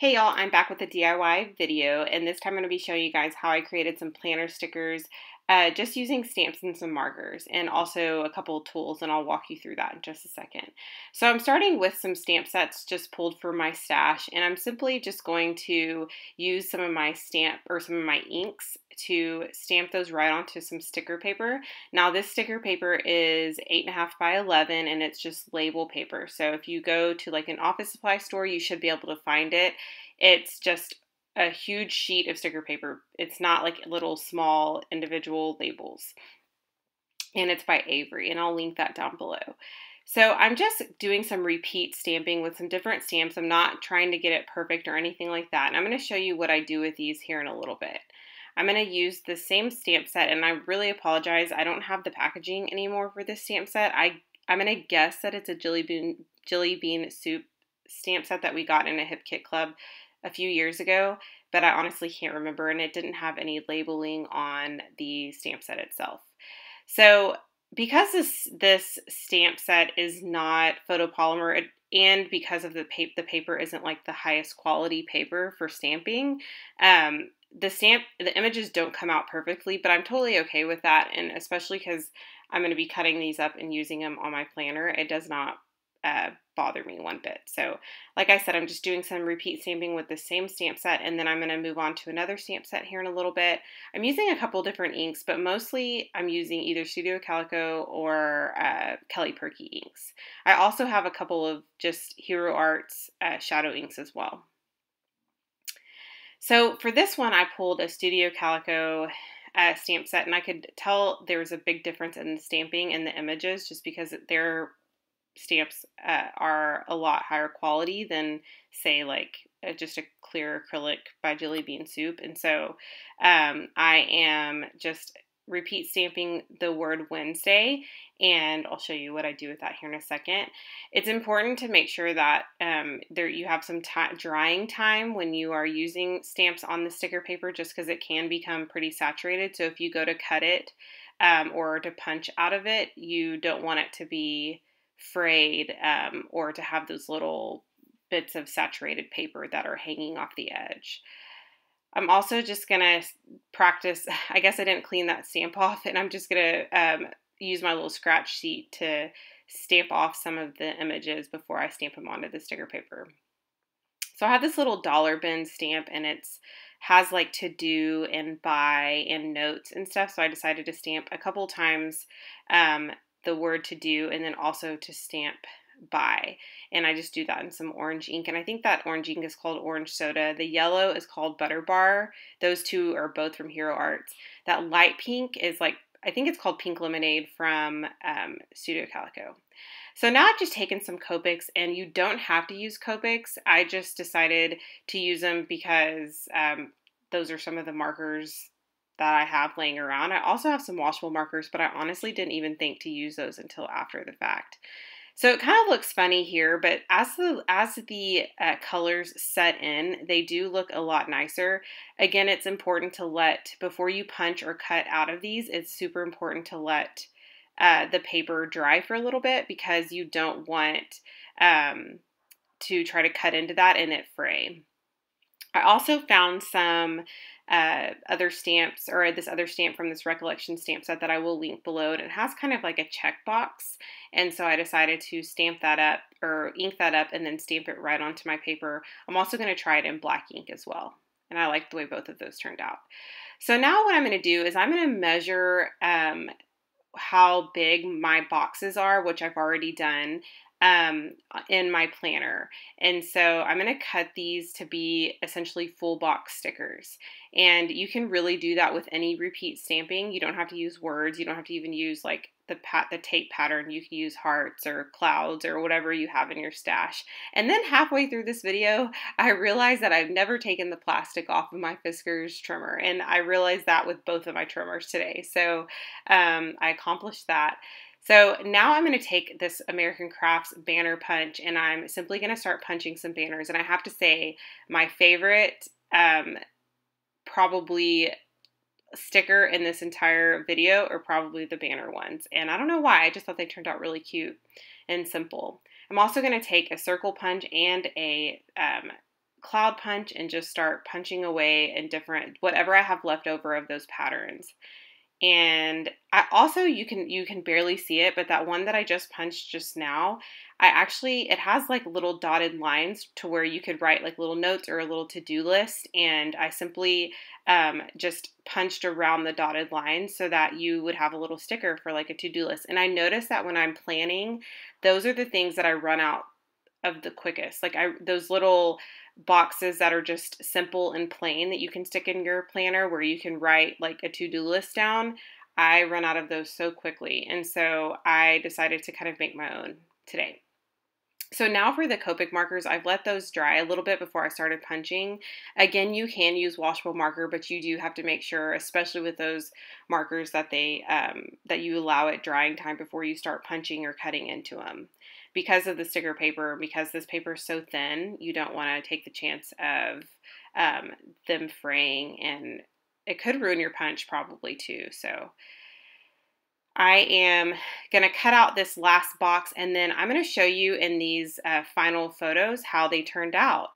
Hey y'all, I'm back with a DIY video, and this time I'm going to be showing you guys how I created some planner stickers just using stamps and some markers, and also a couple of tools, and I'll walk you through that in just a second. So I'm starting with some stamp sets just pulled from my stash, and I'm simply just going to use some of my some of my inks to stamp those right onto some sticker paper. Now this sticker paper is 8.5 by 11, and it's just label paper. So if you go to like an office supply store, you should be able to find it. It's just a huge sheet of sticker paper. It's not like little small individual labels. And it's by Avery, and I'll link that down below. So I'm just doing some repeat stamping with some different stamps. I'm not trying to get it perfect or anything like that. And I'm going to show you what I do with these here in a little bit. I'm going to use the same stamp set, and I really apologize. I don't have the packaging anymore for this stamp set. I'm going to guess that it's a jelly bean soup stamp set that we got in a Hip Kit Club a few years ago, but I honestly can't remember, and it didn't have any labeling on the stamp set itself. So because this stamp set is not photopolymer, and because of the paper isn't like the highest quality paper for stamping, the images don't come out perfectly, but I'm totally okay with that, and especially because I'm going to be cutting these up and using them on my planner, it does not bother me one bit. So like I said, I'm just doing some repeat stamping with the same stamp set, and then I'm going to move on to another stamp set here in a little bit. I'm using a couple different inks, but mostly I'm using either Studio Calico or Kelly Perky inks. I also have a couple of just Hero Arts shadow inks as well. So for this one, I pulled a Studio Calico stamp set, and I could tell there was a big difference in the stamping and the images just because their stamps are a lot higher quality than, say, like just a clear acrylic by Jelly Bean Soup. And so I am just repeat stamping the word Wednesday, and I'll show you what I do with that here in a second. It's important to make sure that you have some drying time when you are using stamps on the sticker paper, just because it can become pretty saturated. So if you go to cut it or to punch out of it, you don't want it to be frayed or to have those little bits of saturated paper that are hanging off the edge. I'm also just going to practice. I guess I didn't clean that stamp off, and I'm just going to use my little scratch sheet to stamp off some of the images before I stamp them onto the sticker paper. So I have this little dollar bin stamp, and it's has like to do and buy and notes and stuff, so I decided to stamp a couple times the word to do, and then also to stamp by. And I just do that in some orange ink, and I think that orange ink is called Orange Soda. The yellow is called Butter Bar. Those two are both from Hero Arts. That light pink is like, I think it's called Pink Lemonade from Studio Calico. So now I've just taken some Copics, and you don't have to use Copics. I just decided to use them because those are some of the markers that I have laying around. I also have some washable markers, but I honestly didn't even think to use those until after the fact. So it kind of looks funny here, but as the colors set in, they do look a lot nicer. Again, it's important to before you punch or cut out of these, it's super important to let the paper dry for a little bit, because you don't want to try to cut into that and it fray. I also found some other stamps, or this other stamp from this Recollection stamp set that I will link below, and it has kind of like a checkbox, and so I decided to stamp that up, or ink that up, and then stamp it right onto my paper. I'm also going to try it in black ink as well, and I like the way both of those turned out. So now what I'm going to do is I'm going to measure how big my boxes are, which I've already done in my planner. And so I'm going to cut these to be essentially full box stickers. And you can really do that with any repeat stamping. You don't have to use words. You don't have to even use like the tape pattern. You can use hearts or clouds or whatever you have in your stash. And then halfway through this video, I realized that I've never taken the plastic off of my Fiskars trimmer. And I realized that with both of my trimmers today. So I accomplished that. So now I'm going to take this American Crafts banner punch, and I'm simply going to start punching some banners. And I have to say, my favorite probably sticker in this entire video are probably the banner ones. And I don't know why, I just thought they turned out really cute and simple. I'm also going to take a circle punch and a cloud punch and just start punching away in different, whatever I have left over of those patterns. And I also, you can barely see it, but that one that I just punched just now, it has like little dotted lines to where you could write like little notes or a little to-do list. And I simply just punched around the dotted lines so that you would have a little sticker for like a to-do list. And I noticed that when I'm planning, those are the things that I run out of the quickest. Like those little boxes that are just simple and plain that you can stick in your planner where you can write like a to-do list down. I run out of those so quickly. And so I decided to kind of make my own today. So now for the Copic markers, I've let those dry a little bit before I started punching. Again, you can use washable marker, but you do have to make sure, especially with those markers, that that you allow it drying time before you start punching or cutting into them. Because of the sticker paper, because this paper is so thin, you don't want to take the chance of them fraying, and it could ruin your punch probably too. So I am going to cut out this last box, and then I'm going to show you in these final photos how they turned out.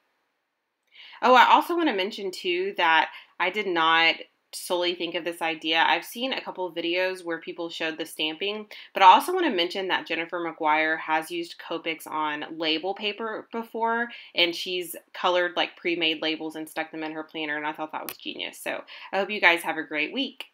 Oh, I also want to mention too that I did not solely think of this idea. I've seen a couple of videos where people showed the stamping, but I also want to mention that Jennifer McGuire has used Copics on label paper before, and she's colored like pre-made labels and stuck them in her planner, and I thought that was genius. So I hope you guys have a great week.